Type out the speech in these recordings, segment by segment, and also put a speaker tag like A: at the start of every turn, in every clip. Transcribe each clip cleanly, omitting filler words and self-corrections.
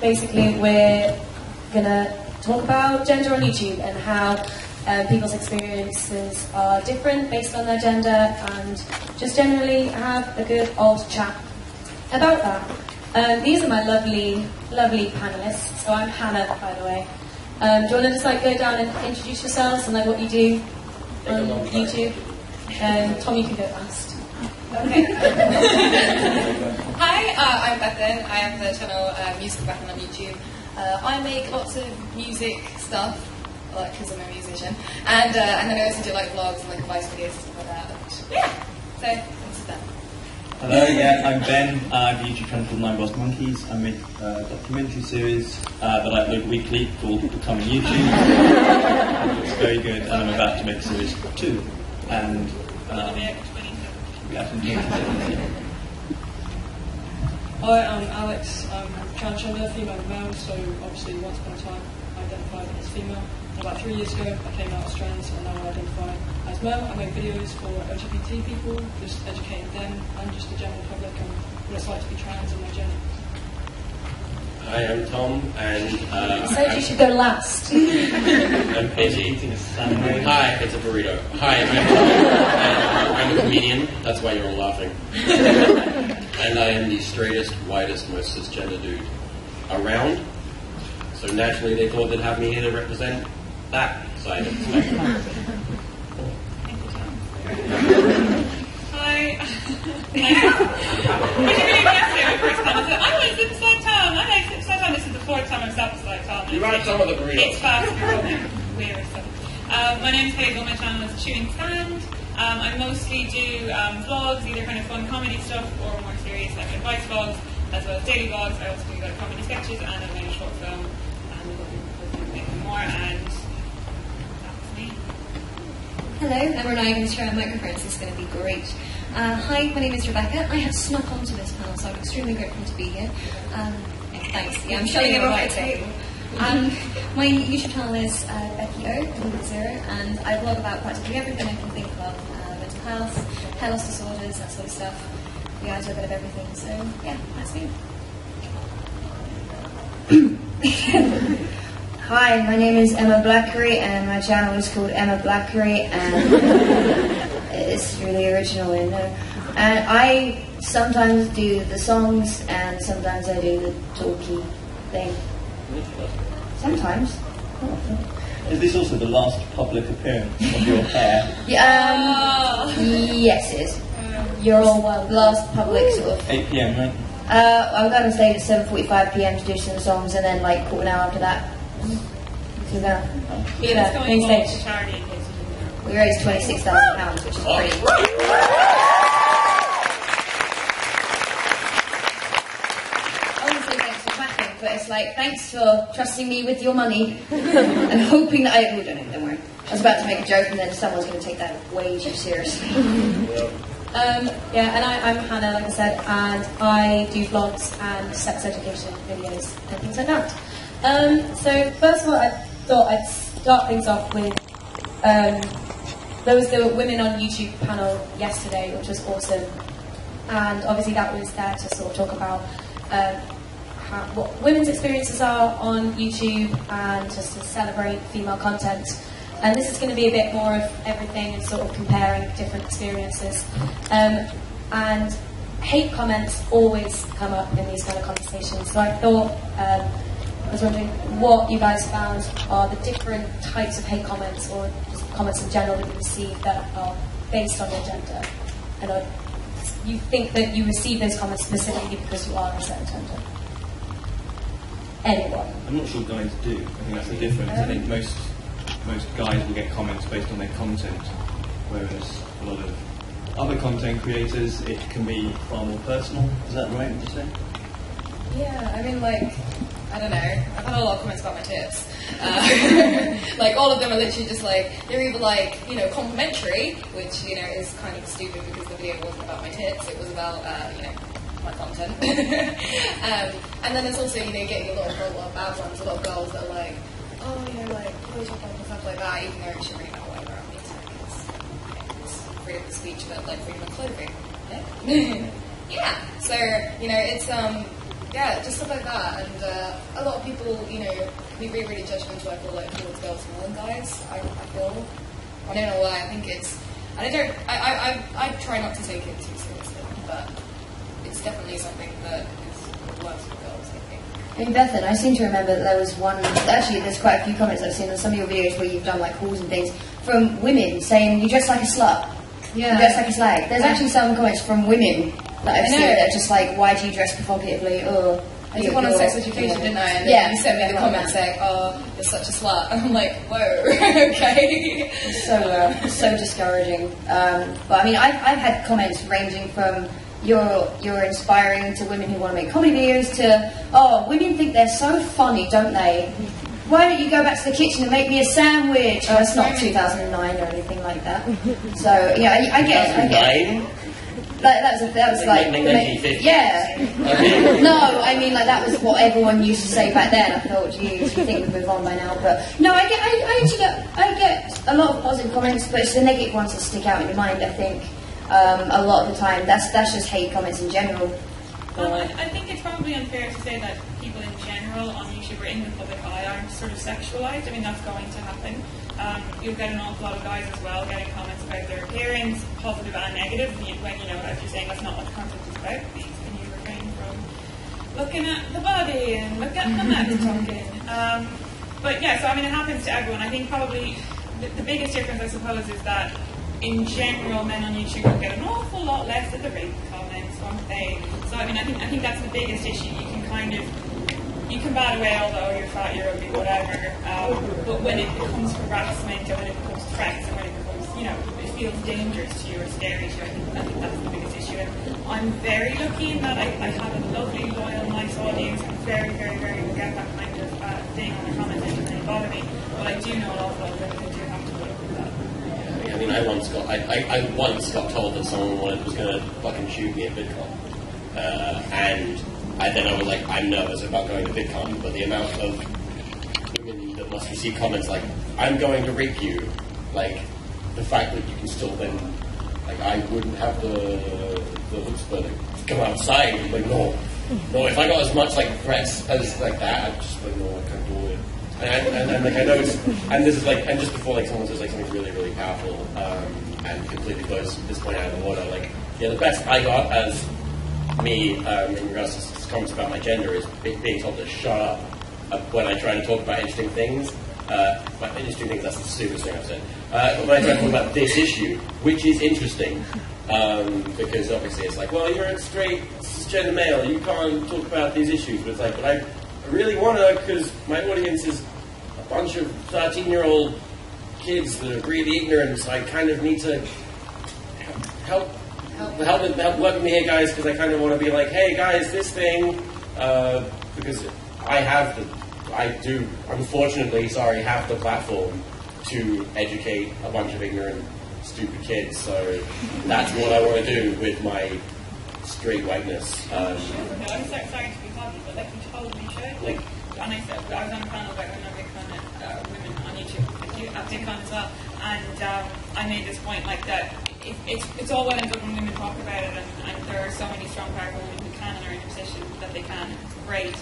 A: basically we're gonna talk about gender on YouTube and how people's experiences are different based on their gender, and just generally have a good old chat about that. These are my lovely panelists. So I'm Hannah, by the way. Do you want to just like go down and introduce yourselves and like what you do on YouTube? Tom, you can go first.
B: Okay. Hi, I'm Bethan. I have the channel Musical Bethan on YouTube. I make lots of music stuff, because I'm a musician, and then I also do like vlogs and like advice videos and stuff like that. And, yeah, so that's that.
C: Hello, yeah, I'm Ben. I have a YouTube channel called 9 Boss Monkeys. I make a documentary series that I upload weekly called Becoming YouTube. It's very good, and I'm about to make series 2. And
D: Hi, I'm Alex. I'm transgender, female and male, so obviously once upon a time I identified as female. About 3 years ago I came out as trans and now I identify as male. I make videos for LGBT people, just educating them and just the general public on what it's like to be trans and their gender.
E: Hi, I'm Tom, and
A: So you should go last.
E: I'm eating a sandwich. Hi, it's a burrito. Hi, I'm Tom, and I'm a comedian. That's why you're all laughing. And I am the straightest, whitest, most cisgender dude around. So naturally, they thought they'd have me here to represent that side of the spectrum.
F: Hi. I was in Side Town. I like Side Town. This is the 4th time I've sat in Side Town.
E: You might some of the burritos.
F: It's fast. Weird stuff. My name's Hazel. My channel is Tuning Stand. I mostly do vlogs, either kind of fun comedy stuff or more serious like advice vlogs, as well as daily vlogs. I also do like comedy sketches, and I made a short film, and we're looking to make more, and that's me.
G: Hello, I'm Reene. I'm going to share our microphones. This is going to be great. Hi, my name is Rebecca. I have snuck onto this panel, so I'm extremely grateful to be here. Thanks. Yeah, I'm showing it off the table. My YouTube channel is Becky O, and I vlog about practically everything I can think of. Mental health, hair loss disorders, that sort of stuff. Yeah, I do a bit of everything, so yeah, that's me.
H: Hi, my name is Emma Blackery, and my channel is called Emma Blackery, and it's really original, you know. And I sometimes do the songs, and sometimes I do the talky thing. Sometimes.
C: Is this also the last public appearance of your hair?
H: Yes, it is. You're all last public sort of.
C: 8 PM, right?
H: I'm going to stay at 7:45 PM to do some songs, and then like quarter an hour after that. So main stage.
F: Charity.
H: We raised £26,000, which is pretty. Honestly, thanks for clapping, but it's like thanks for trusting me with your money and hoping that I. Oh, don't worry. I was about to make a joke, and then someone's going to take that way too seriously.
A: Yeah, and I'm Hannah, like I said, and I do vlogs and sex education videos and things like that. So first of all, I thought I'd start things off with there was the Women on YouTube panel yesterday, which was awesome, and obviously that was there to sort of talk about what women's experiences are on YouTube and just to celebrate female content. And this is going to be a bit more of everything and sort of comparing different experiences. And hate comments always come up in these kind of conversations. So I thought, I was wondering what you guys found are the different types of hate comments or just comments in general that you receive that are based on your gender. And you think that you receive those comments specifically because you are a certain gender? Anyone?
C: I'm not sure guys do. I think that's the difference. I think most guys will get comments based on their content, whereas a lot of other content creators, it can be far more personal. Is that right, would you say?
B: Yeah, I mean, like, I don't know. I've had a lot of comments about my tits. Like, all of them are literally just like, they're either like, you know, complimentary, which, you know, is kind of stupid because the video wasn't about my tits, it was about, you know, my content. And then there's also, you know, getting a lot of bad ones, a lot of girls that are like, oh, you know, like, Photoshop and stuff like that, even though it should really matter whatever I'm being. It's freedom of speech, but like freedom of clothing. Yeah. Yeah. So, you know, it's yeah, just stuff like that. And a lot of people, you know, can be really, really judgmental, I feel like, towards girls more than guys. I feel. I don't know why. I think it's. And I try not to take it too seriously, but it's definitely something that is worse for girls, I think.
H: I mean, Bethan, I seem to remember that there was one. Actually, there's quite a few comments I've seen on some of your videos where you've done like hauls and things from women saying you dress like a slut.
B: Yeah.
H: You dress like a slag. There's actually some comments from women that I've seen that are just like, why do you dress provocatively? Or
B: I did one on sex education, didn't I? And then you sent me the comments saying, "Oh, you're such a slut." And I'm like, "Whoa, okay."
H: It's so discouraging. But I mean, I've had comments ranging from you're inspiring to women who want to make comedy videos to, oh, women think they're so funny, don't they? Why don't you go back to the kitchen and make me a sandwich? Oh, it's not 2009 or anything like that. So yeah, I get it. That was like, yeah. No, I mean like that was what everyone used to say back then. I thought, geez, you think we've moved on by now, but no, I get a lot of positive comments, but it's the negative ones that stick out in your mind. I think a lot of the time that's just hate comments in general.
F: I think it's probably unfair to say that people in general on YouTube or in the public eye are sort of sexualised. I mean, that's going to happen. You'll get an awful lot of guys as well getting comments about their appearance, positive and negative, when, you know, as you're saying, that's not what the content is about. Please, can you refrain from looking at the body and look at the neck talking? But yeah, so I mean, it happens to everyone. I think probably the biggest difference, I suppose, is that in general, men on YouTube will get an awful lot less of the rape comments, won't they? So I mean, I think that's the biggest issue. You can bat away, although you're fat, you're ugly, whatever. But when it becomes harassment, or when it becomes threats, and when it becomes, you know, it feels dangerous to you or scary to you, I think that's the biggest issue. And I'm very lucky in that I have a lovely, loyal, nice audience. I'm very, very, very will get that kind of thing on a comment that doesn't really bother me. But I do know an awful lot of women who do have to put up with that.
E: I mean, I once got told that someone was going to fucking shoot me at VidCon, and then I was like, I'm nervous about going to VidCon, but the amount of women that must receive comments like, I'm going to rape you, like, the fact that you can still then, like, I wouldn't have the chutzpah to go outside and be like, no, if I got as much, like, threats as, like, that, I'd just be like, no, I can't do it. And like, I know it's, and this is like, and just before, like, someone says, like, something really, really powerful, and completely blows this point out of the water, like, yeah, the best I got as me, in regards to comments about my gender, is being told to shut up when I try to talk about interesting things. Interesting things, that's the stupidest thing I've said. When I try to talk about this issue, which is interesting, because obviously it's like, well, you're a straight cisgender male, you can't talk about these issues, but it's like, but I really want to, because my audience is a bunch of 13-year-old kids that are really ignorant, so I kind of need to help work with me here, guys, because I kind of want to be like, hey, guys, this thing, because I do, unfortunately, have the platform to educate a bunch of ignorant, stupid kids, so that's what I want to do with my straight whiteness.
F: No, I'm sorry to be cocky, but like you totally should. Like, and I said, I was on a panel about women on YouTube at VidCon as well, and I made this point like that. It's all well and good when women talk about it, and there are so many strong, powerful women who can and are in a position that they can. It's great.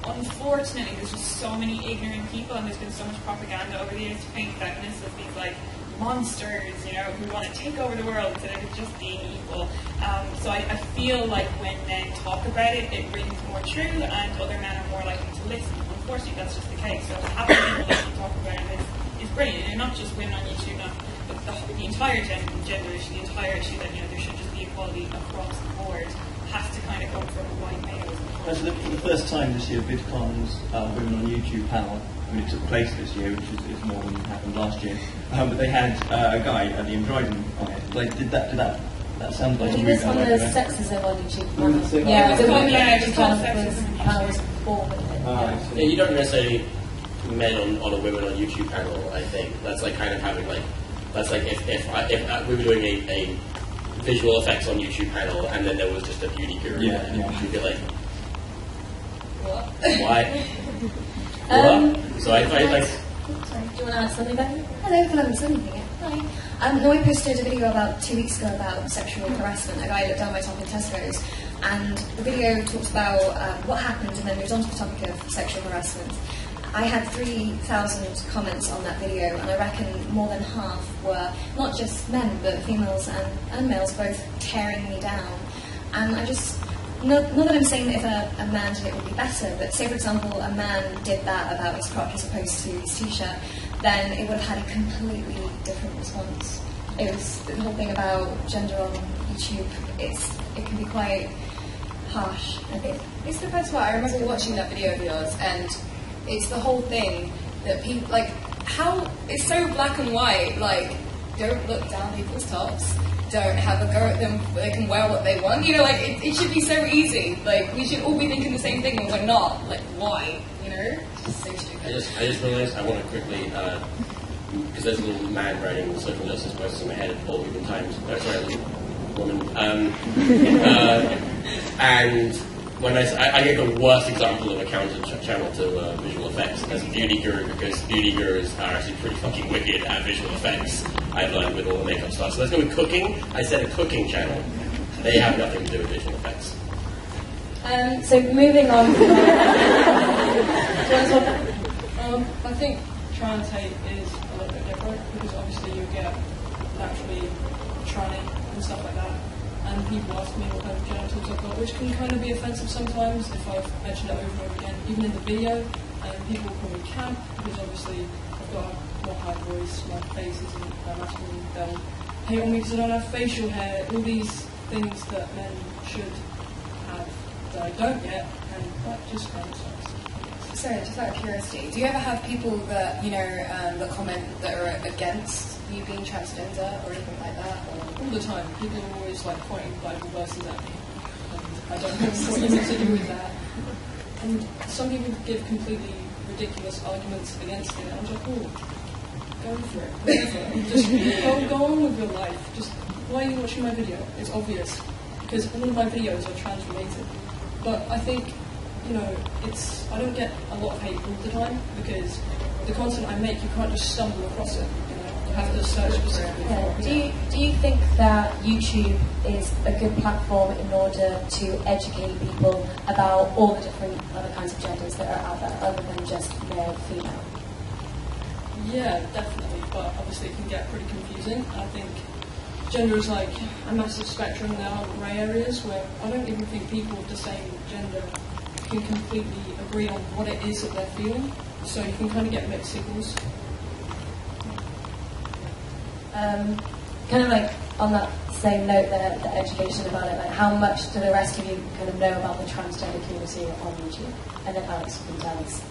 F: Unfortunately, there's just so many ignorant people, and there's been so much propaganda over the years to paint feminists as these like monsters, you know, who want to take over the world instead of just being equal. So I feel like when men talk about it, it rings more true, and other men are more likely to listen. Unfortunately, that's just the case. So having people listen to talk about it is brilliant, and not just women on YouTube, but the entire gender issue, the entire issue that, you know, there should just be equality across the board, has to kind of come from white males.
C: Actually, for the first time this year, VidCon's Women on YouTube panel, I mean, it took place this year, which is more than happened last year, but they had a guy, Liam Dryden, on it. Like, did that sounds like a movie.
A: This one of the sexism on YouTube panel. Yeah, the Women on YouTube panel was before.
E: Yeah, you don't necessarily need men on a Women on YouTube panel, I think. That's like kind of having like, that's like if we were doing a visual effects on YouTube panel and then there was just a beauty guru, you'd be like, what? So I find like...
A: Sorry, do you want to add something back?
G: Hello, hello, something. Hi. No, I posted a video about 2 weeks ago about sexual harassment. A guy looked down my top in Tesco's and the video talks about what happened and then moves on to the topic of sexual harassment. I had 3,000 comments on that video, and I reckon more than half were not just men, but females and males both tearing me down. And I just, not that I'm saying that if a man did it would be better, but say for example a man did that about his crotch as opposed to his t-shirt, then it would have had a completely different response. It was the whole thing about gender on YouTube. It can be quite harsh.
B: It's the best part. I remember watching that video of yours, and it's the whole thing that people, like, how, it's so black and white, like, don't look down people's tops, don't have a go at them, they can wear what they want, you know, like, it should be so easy, like, we should all be thinking the same thing when we're not, like, why, you know, it's just so stupid.
E: I just realised I want to quickly, because there's a little man writing social justice posters in my head all the times, sorry, a little woman, and when I get the worst example of a counter channel to visual effects as a beauty guru, because beauty gurus are actually pretty fucking wicked at visual effects. I've learned with all the makeup stuff. So let's go with cooking. I said a cooking channel. They have nothing to do with visual effects.
A: So moving on.
D: I think trans hate is a little bit different because obviously you get naturally tranny and stuff like that. And people ask me what kind of genitals I've got, which can kind of be offensive sometimes if I've mentioned it over and over again, even in the video. People will call me camp because obviously I've got a more high voice, my face isn't masculine. They'll hate on me because I don't have facial hair, all these things that men should have that I don't get, and that just kind of sucks.
B: Sorry, just out of curiosity, do you ever have people that, you know, that comment that are against you being transgender or anything like that? Or?
D: All the time. People are always like pointing Bible verses at me. And I don't know what you need to do with that. And some people give completely ridiculous arguments against it. And I'm like, oh, go for it. Whatever. Just go on with your life. Just, why are you watching my video? It's obvious. Because all of my videos are trans related. But I think, you know, I don't get a lot of hate all the time because the content I make, you can't just stumble across it. Have to search specifically.
A: Yeah. Do you think that YouTube is a good platform in order to educate people about all the different other kinds of genders that are out there, other than just male, female?
D: Yeah, definitely. But obviously it can get pretty confusing. I think gender is like a massive spectrum. There are grey areas where I don't even think people of the same gender can completely agree on what it is that they're feeling. So you can kind of get mixed signals.
A: Kind of like on that same note, the education about it, like how much do the rest of you kind of know about the transgender community on YouTube? And then Alex can tell us.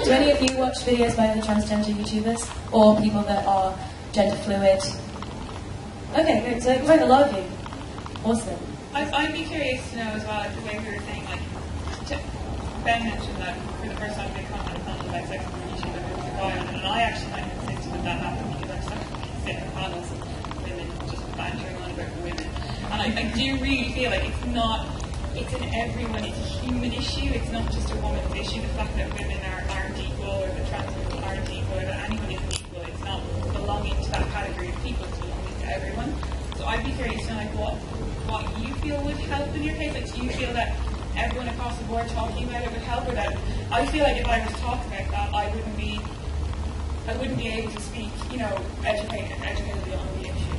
A: Do any of you watch videos by other transgender YouTubers or people that are gender fluid? Okay, great. So quite a lot of you. Awesome.
F: I'd be curious to know as well, like the way we were saying, like Ben mentioned that for the first time they commented on about sex on YouTube and there was a guy on it, and I actually kind of insisted when that happened because I'm stuck in different panels of women just bantering on about women. And I do really feel like it's an everyone, it's a human issue, it's not just a woman's issue. The fact that women aren't equal or that trans people aren't equal or that anyone isn't equal, it's not belonging to that category of people, it's belonging to everyone. So I'd be curious to know like what you feel would help in your case. Like, do you feel that everyone across the board talking about it would help, or that I feel like if I was to talk about that, I wouldn't be able to speak, you know, educatedly on the issue.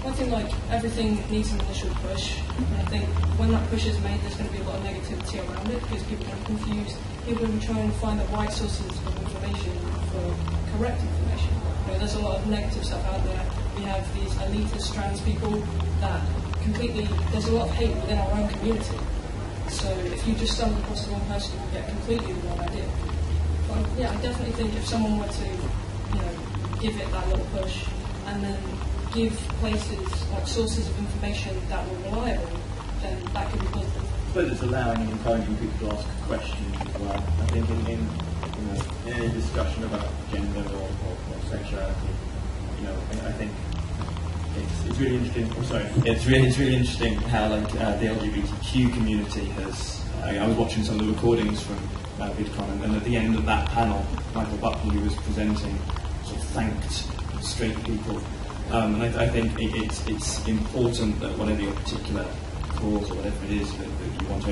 D: I think like everything needs an initial push, and I think when that push is made, there's going to be a lot of negativity around it because people are confused. People will try and find the right sources of information for correct information. You know, there's a lot of negative stuff out there. We have these elitist trans people that there's a lot of hate within our own community. So if you just stumble across the wrong person, you get completely the wrong idea. But yeah, I definitely think if someone were to, you know, give it that little push and then give places like sources of information that were reliable, then that could be positive.
C: I suppose it's allowing and encouraging people to ask questions as well. I think in any discussion about gender or sexuality, you know, I think it's really interesting. It's really interesting how like the LGBTQ community has. I was watching some of the recordings from VidCon, and at the end of that panel, Michael Buckley, who was presenting, sort of thanked straight people
I: And I think it's important that whatever your particular cause or whatever it is that you want to